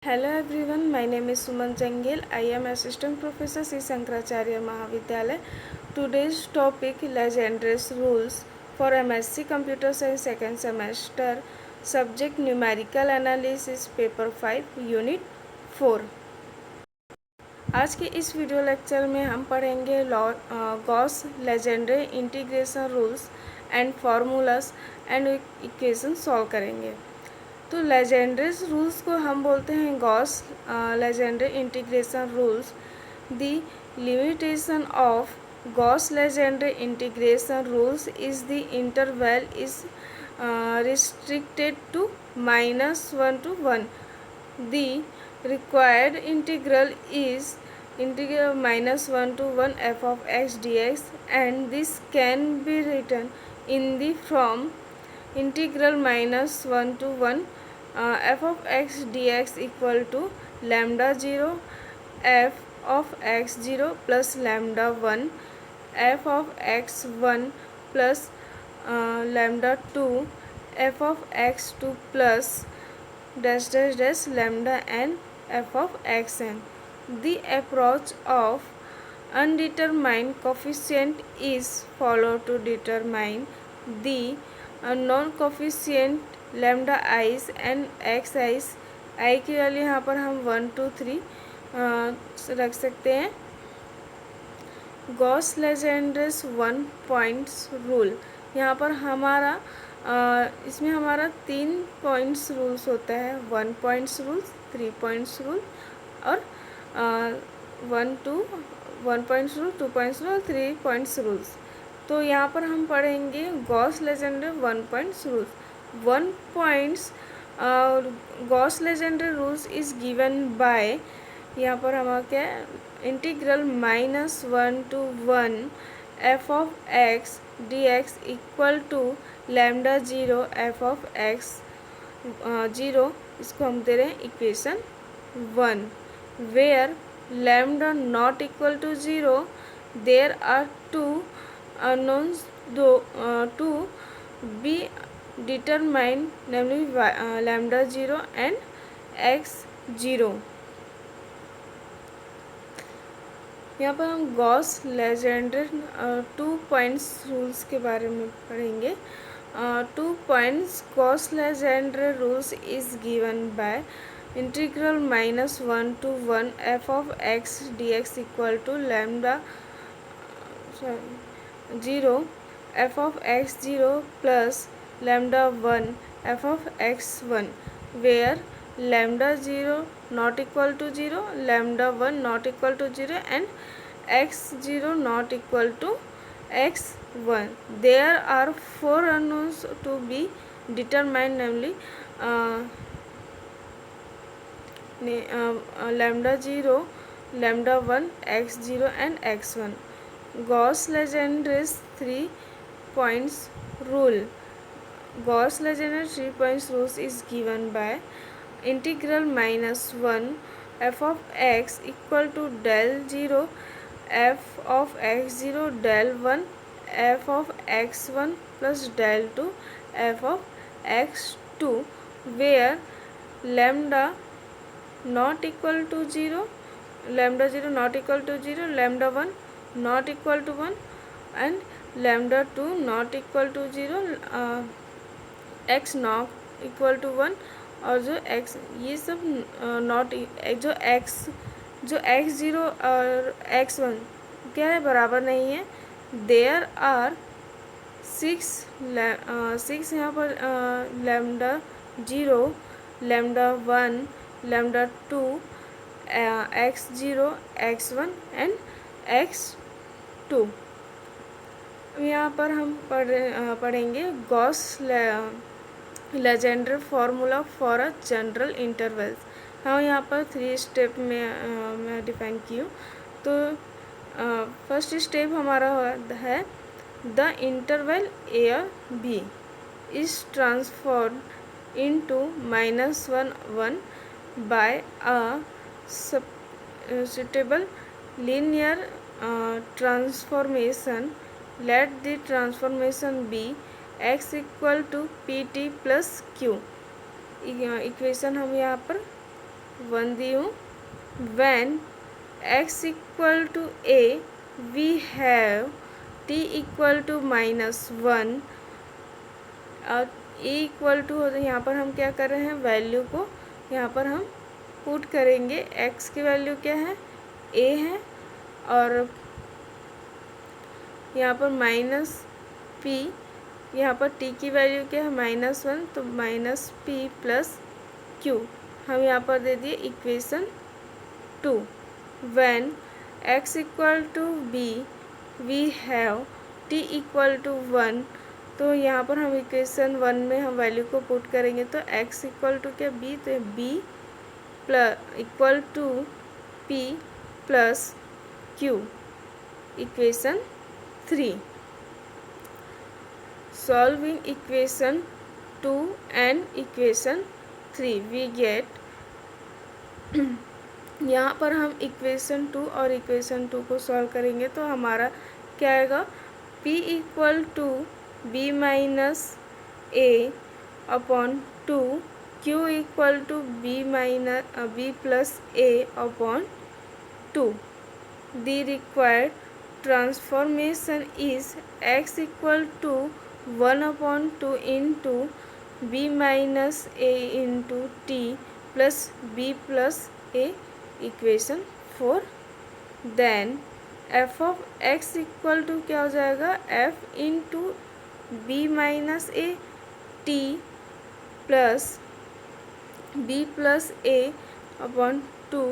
Hello everyone, my name is Suman Jangil. I am Assistant Professor C. Shankaracharya Mahavidyalaya. Today's topic Legendre's rules for MSc Computer Science second semester. Subject Numerical Analysis Paper 5 Unit 4. आज के इस video lecture में हम पढ़ेंगे Gauss Legendre integration rules and formulas and equation solve करेंगे। तो लेजेंड्रेस rules को हम बोलते हैं Gauss Legendre integration rules. The limitation of Gauss Legendre integration rules is the interval is restricted to -1 to 1. The required integral is integral -1 to 1 f of x dx, and this can be written in the form integral -1 to 1 f of x dx equal to lambda 0 f of x 0 plus lambda 1 f of x 1 plus lambda 2 f of x 2 plus dash dash dash lambda n f of x n. The approach of undetermined coefficient is followed to determine the unknown coefficient lambda i's and x i's. I के वाले यहाँ पर हम 1 2 3 रख सकते हैं। Gauss लेजेंड्रेस 1 points rule, यहाँ पर हमारा इसमें हमारा 3 पॉइंट्स रूल्स होता है। 1 पॉइंट्स रूल्स, 3 पॉइंट्स रूल और 1 पॉइंट्स रूल, 2 पॉइंट्स रूल और 3 पॉइंट्स रूल्स। तो यहाँ पर हम पढ़ेंगे Gauss Legendre 1 points rules. 1 points Gauss Legendre rules is given by, यहाँ पर हमारा क्या integral -1 to 1 f of x dx equal to lambda 0 f of x 0, इसको हम दे रहे हैं equation 1। Where lambda not equal to 0 there are 2 unknowns to be determined, namely lambda 0 and x 0। यहाँ पर हम गॉस लेजेंड्रे 2 पॉइंट्स रूल्स के बारे में पढ़ेंगे। 2 points Gauss Legendre rules is given by integral -1 to 1 f of x dx equal to lambda 0 f of x 0 plus lambda 1 f of x 1, where lambda 0 not equal to 0, lambda 1 not equal to 0 and x 0 not equal to x 1. There are 4 unknowns to be determined, namely lambda 0, lambda 1, x 0 and x 1. Gauss Legendre's 3 points rule. Gauss Legendre 3 points rules is given by integral -1 f of x equal to del 0 f of x 0 del 1 f of x 1 plus del 2 f of x 2, where lambda not equal to 0, lambda 0 not equal to 0, lambda 1 not equal to 1 and lambda 2 not equal to 0, x not equal to 1 और जो x, ये सब not जो x 0 और x 1 क्या है, बराबर नहीं है। देयर आर 6 यहाँ पर lambda 0, lambda 1, lambda 2, x 0, x 1 and x 2। यहाँ पर हम पढ़ेंगे Gauss Legendre formula for a general intervals. हाँ, यहाँ पर 3 स्टेप में मैं डिफाइन की हूँ। तो फर्स्ट स्टेप हमारा है द इंटरवल ए और b is transform into -1 1 by a suitable linear transformation. Let the transformation be x equal to p t plus q. Equation हम यहाँ पर 1 दी हूँ। when x equal to a we have t equal to -1 और e equal to हो, यहाँ पर हम क्या कर रहे हैं, वैल्यू को यहाँ पर हम पुट करेंगे। x की वैल्यू क्या है, a है, और यहाँ पर -p, यहाँ पर t की वैल्यू क्या है, -1, तो -p प्लस q हम यहाँ पर दे दिए equation 2। when x equal to b we have t equal to 1, तो यहाँ पर हम इक्वेशन 1 में हम वैल्यू को पुट करेंगे, तो x इक्वल टू क्या, b, तो b plus equal to p plus q, equation 3। Solving equation 2 and equation 3 we get यहाँ पर हम इक्वेशन 2 और इक्वेशन 2 को सॉल्व करेंगे तो हमारा क्या आएगा, p equal to b minus a upon 2, q equal to b plus a upon 2। The required transformation is x equal to 1/2 into b minus a into t plus b plus a, equation 4। Then f of x equal to क्या हो जाएगा, f into b minus a t plus b plus a upon 2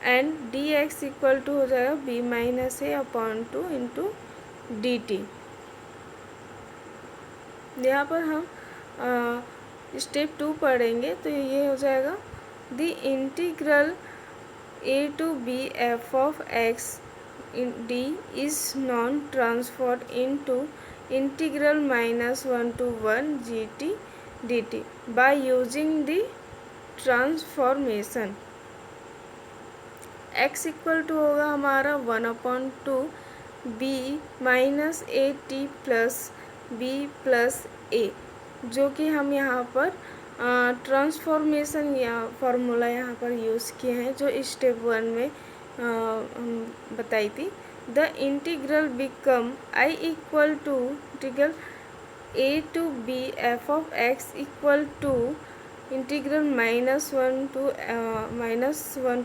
and dx equal to हो जाएगा b minus a upon 2 into D T. यहाँ पर हम step 2 पढ़ेंगे तो ये हो जाएगा, the integral a to b f of x in d is non transferred into integral -1 to 1 gt dt by using the transformation। x equal to होगा हमारा 1/2 b minus a t plus b plus a, जो कि हम यहाँ पर transformation या formula यहाँ पर यूज़ किए हैं जो स्टेप 1 में बताई थी। The integral become I equal to integral a to b f of x equal to integral -1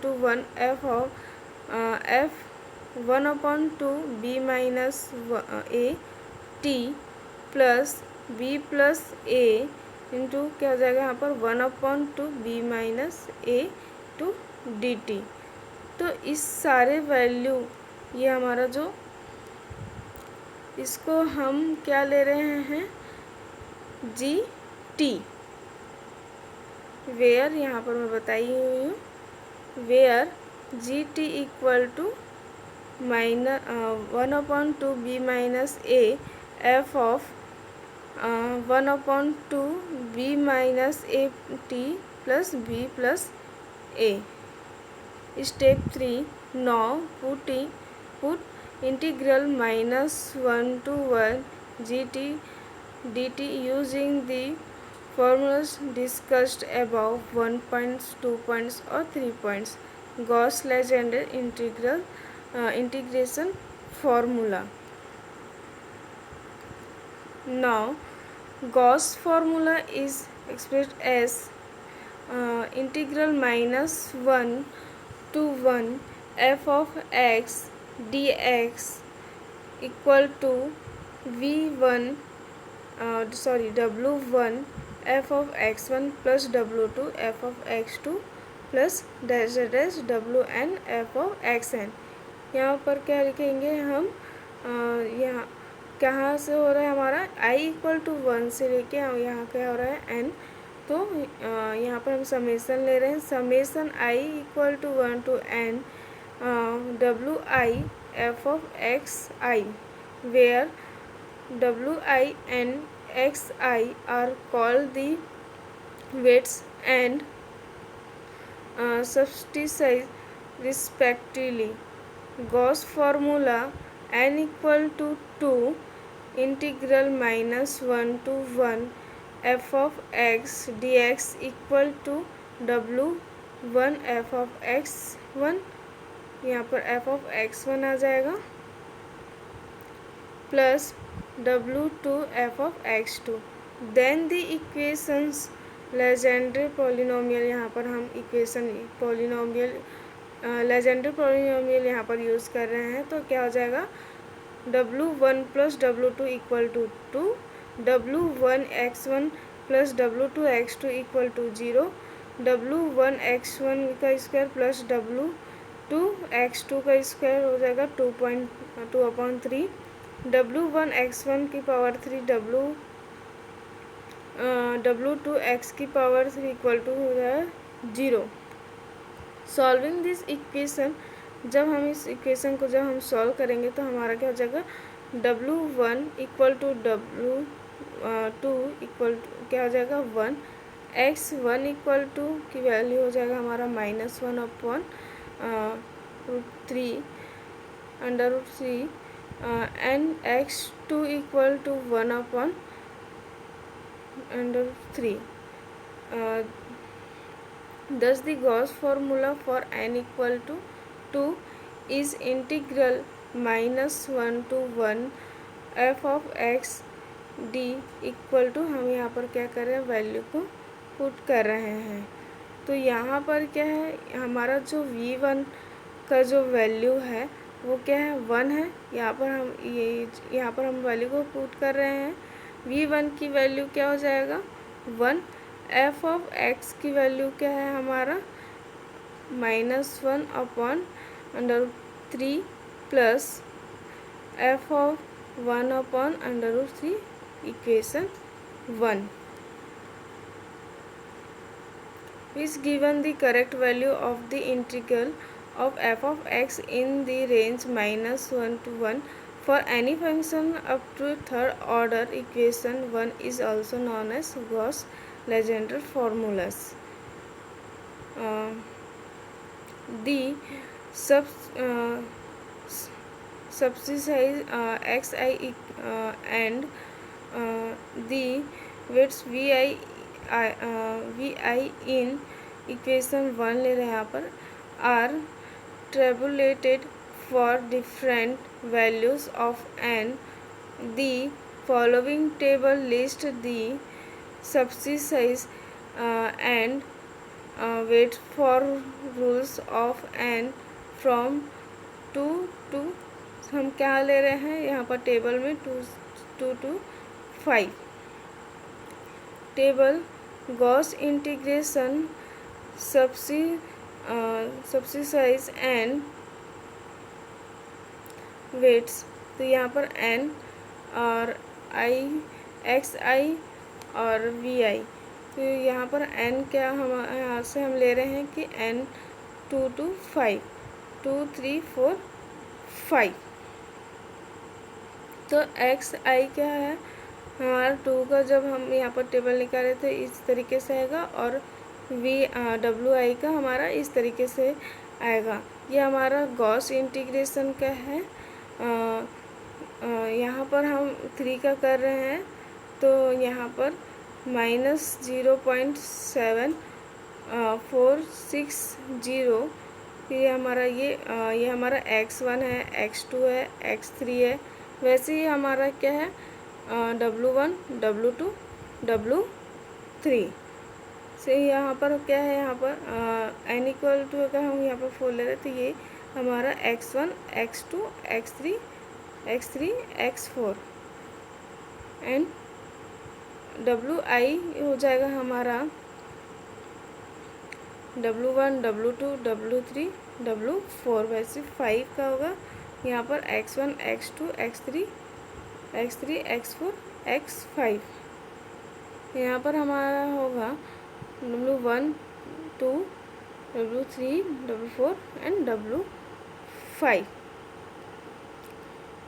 to 1 f of f 1/2 b minus a t plus b plus a into क्या हो जाएगा यहाँ पर 1/2 b minus a two d t. तो इस सारे value ये हमारा जो, इसको हम क्या ले रहे हैं, जी टी, वेयर यहाँ पर मैं बताई हुई हूँ, where g t equal to -1/2 b minus a f of 1/2 b minus a t plus b plus a। Step 3 now put integral -1 to 1 gt dt using the formulas discussed above 1 points, 2 points और 3 points, Gauss-Legendre integration formula। Now Gauss formula is expressed as integral -1 to 1 f of x dx equal to w1 f of x1 plus w2 f of x2 plus dash dash wn f of xn। यहाँ पर क्या लिखेंगे हम, यहाँ कहाँ से हो रहा है हमारा, i इक्वल टू 1 से लेके यहाँ क्या हो रहा है n, तो यहाँ पर हम समेसन ले रहे हैं, summation i equal to 1 to n wi f of xi, where wi and xi are called the weights and substitute respectively। Gauss formula n equal to 2 इंटीग्रल -1 to 1 f of x dx equal to one f of x one, यहाँ पर f of x one आ जाएगा, plus W two f of x two. Then the equations Legendre polynomial, यहाँ पर हम equation polynomial legendary polynomial यहाँ पर use कर रहे हैं, तो क्या हो जाएगा, W one plus W two equal to two, W one x one plus W two x two equal to zero, W one x one का square plus W two x two का square हो जाएगा 2.2/3, W one x one की power 3 W two x की power 3 equal to हो जाएगा 0। Solving this equation, जब हम इस इक्वेशन को जब हम सॉल्व करेंगे तो हमारा क्या हो जाएगा, W one equal to W two equal to क्या हो जाएगा 1, एक्स वन इक्वल टू की वैल्यू हो जाएगा हमारा -1/√3 √3 and x two equal to 1/√3। Thus the Gauss formula for n equal to 2 is integral -1 to 1 f of x d equal to, हम यहाँ पर क्या कर रहे हैं, वैल्यू को पुट कर रहे हैं। तो यहाँ पर क्या है, हमारा जो v1 का जो वैल्यू है वो क्या है, 1 है। यहाँ पर हम वैल्यू को पुट कर रहे हैं। v1 की वैल्यू क्या हो जाएगा 1, एफ ऑफ एक्स की वैल्यू क्या है हमारा -1/√3 plus F of 1/√3 equation 1, which given the correct value of the integral of f of x in the range -1 to 1 for any function up to third order equation 1 is also known as Gauss-Legendre formulas. The subsidize xi and the weights vi in equation 1 ले रहे हैं यहाँ पर are tabulated for different values of n. The following table lists the subsidies and weights for rules of n from 2 to, हम क्या ले रहे हैं यहाँ पर टेबल में 2 to 5। टेबल गॉस इंटीग्रेशन सबसिडाइज एंड वेट्स, तो यहाँ पर n और i एक्स आई और वी आई, तो यहाँ पर n क्या हम यहाँ से हम ले रहे हैं कि n 2 to 5, 2 3 4 5। तो एक्स आई क्या है हमारा 2 का, जब हम यहाँ पर टेबल निकाले थे इस तरीके से आएगा, और डब्ल्यू आई का हमारा इस तरीके से आएगा। ये हमारा गॉस इंटीग्रेशन का है। यहाँ पर हम 3 का कर रहे हैं, तो यहाँ पर -0.7460, फिर हमारा ये हमारा x1 है, x2 है, x3 है। वैसे ही हमारा क्या है W1 W2 W3 से यहाँ पर क्या है, यहाँ पर n इक्वल टू अगर हम यहाँ पर 4 ले रहे तो ये हमारा x1 x2 x3 x4 and WI हो जाएगा हमारा W1 W2 W3 W4। वैसे 5 का होगा यहाँ पर x1 x2 x3 x4 x5। यहाँ पर हमारा होगा W1 2 W3 W4 and W5।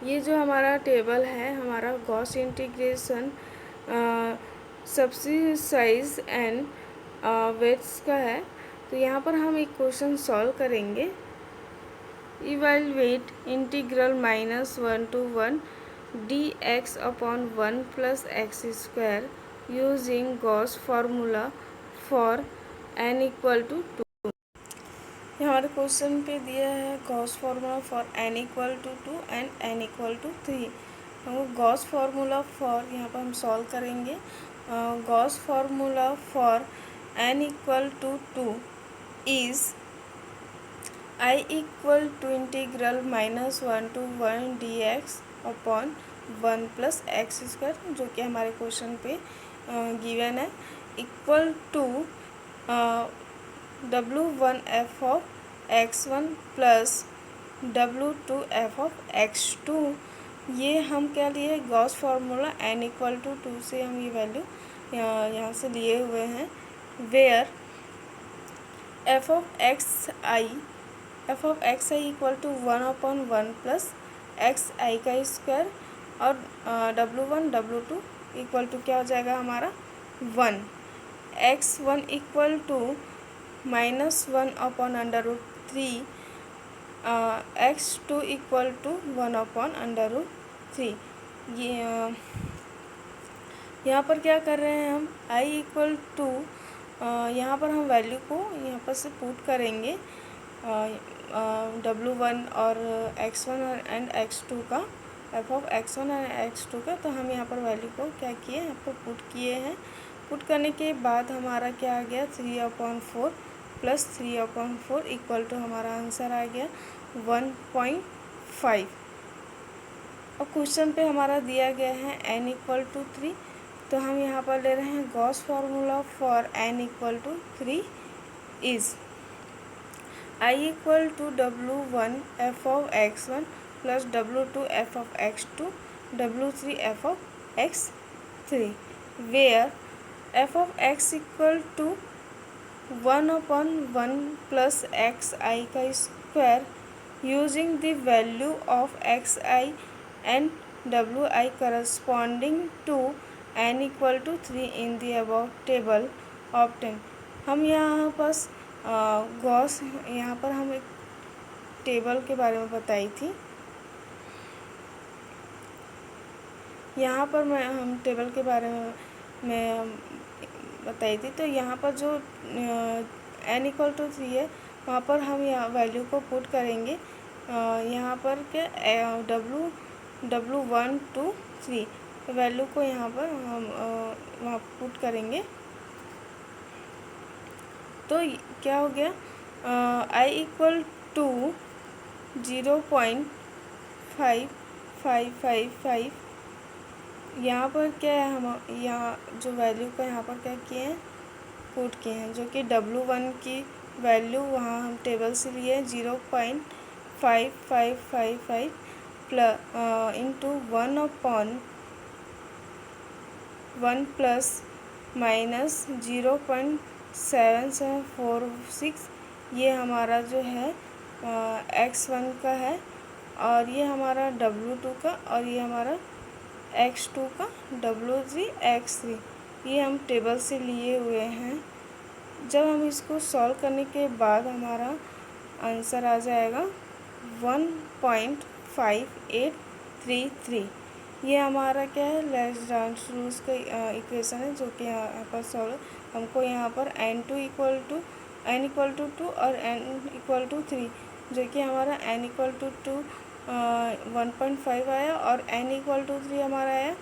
ये जो हमारा टेबल है हमारा गॉस इंटीग्रेशन सबसिडाइज एंड वेट्स का है। तो यहाँ पर हम एक क्वेश्चन सॉल्व करेंगे। Evaluate integral -1 to 1 dx/1 + x² using Gauss formula for n = 2। ये हमारे क्वेश्चन पे दिया है Gauss formula for n equal to 2 and n equal to 3। तो गॉस फार्मूला फॉर यहाँ पर हम सॉल्व करेंगे। Gauss formula for n equal to 2 is I equal to integral -1 to 1 dx upon 1 plus x square, जो कि हमारे question पे given है, equal to W1 f of x1 plus W2 f of x2। ये हम क्या लिए, Gauss formula n equal to 2 से हम ये वैल्यू यहाँ से लिए हुए हैं, where f of x i equal to 1/1 plus x i का स्क्वायर, और W1 W2 इक्वल टू क्या हो जाएगा हमारा 1, x1 equal to -1/√3, x2 equal to 1/√3। ये यहाँ पर क्या कर रहे हैं हम, i इक्वल टू, यहाँ पर हम वैल्यू को यहाँ पर से पुट करेंगे W1 और x1 एंड x2 का, f of x1 and x2 का। तो हम यहाँ पर वैल्यू को क्या किए, यहाँ पर पुट किए हैं। पुट करने के बाद हमारा क्या आ गया, 3/4 प्लस 3/4 इक्वल टू हमारा आंसर आ गया 1.5। और क्वेश्चन पे हमारा दिया गया है n इक्वल टू 3, तो हम यहाँ पर ले रहे हैं Gauss formula for n equal to 3 is I equal to W1 f of x1 plus W2 f of x2 W3 f of x3, where f of x equal to 1/1 plus x i का square using the value of x i and WI corresponding to n equal to 3 in the above table obtain. हम यहाँ बस Gauss, यहाँ पर हम एक table के बारे में बताई थी, यहाँ पर हम टेबल के बारे में बताई थी। तो यहाँ पर जो n इक्वल टू 3 है, वहाँ पर हम यहाँ वैल्यू को पुट करेंगे, यहाँ पर के W1 2 3 वैल्यू को यहाँ पर हम वहाँ पुट करेंगे। तो क्या हो गया, I इक्वल टू 0.5555। यहाँ पर क्या है, हम यहाँ जो वैल्यू का यहाँ पर क्या किए हैं, पुट किए हैं, जो कि W1 की वैल्यू वहाँ हम टेबल से लिए 0.5555 प्लस इंटू 1/1 प्लस माइनस 0.7746। ये हमारा जो है x1 का है, और ये हमारा W2 का, और ये हमारा x2 का W3 x3। ये हम टेबल से लिए हुए हैं। जब हम इसको सॉल्व करने के बाद हमारा आंसर आ जाएगा 1.5833। ये हमारा क्या है, लैग्रांज रूल्स का इक्वेशन है, जो कि यहाँ पर सॉल्व हमको यहाँ पर n इक्वल टू 2 और n इक्वल टू 3, जो कि हमारा n इक्वल टू 2 1.5 आया, और n इक्वल टू 3 हमारा आया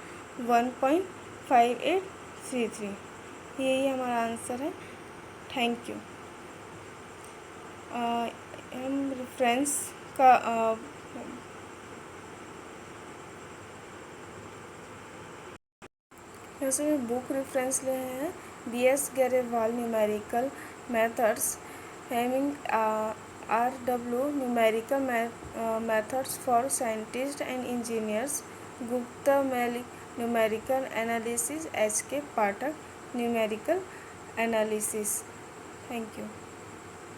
1.5833। यही हमारा आंसर है। Thank you. हम रेफरेंस का जैसे में बुक रेफरेंस ले हैं, BS Grewal numerical methods, Hamming RW numerical methods for scientist and engineers, Gupta Malik numerical analysis, HK Pathak numerical analysis. Thank you.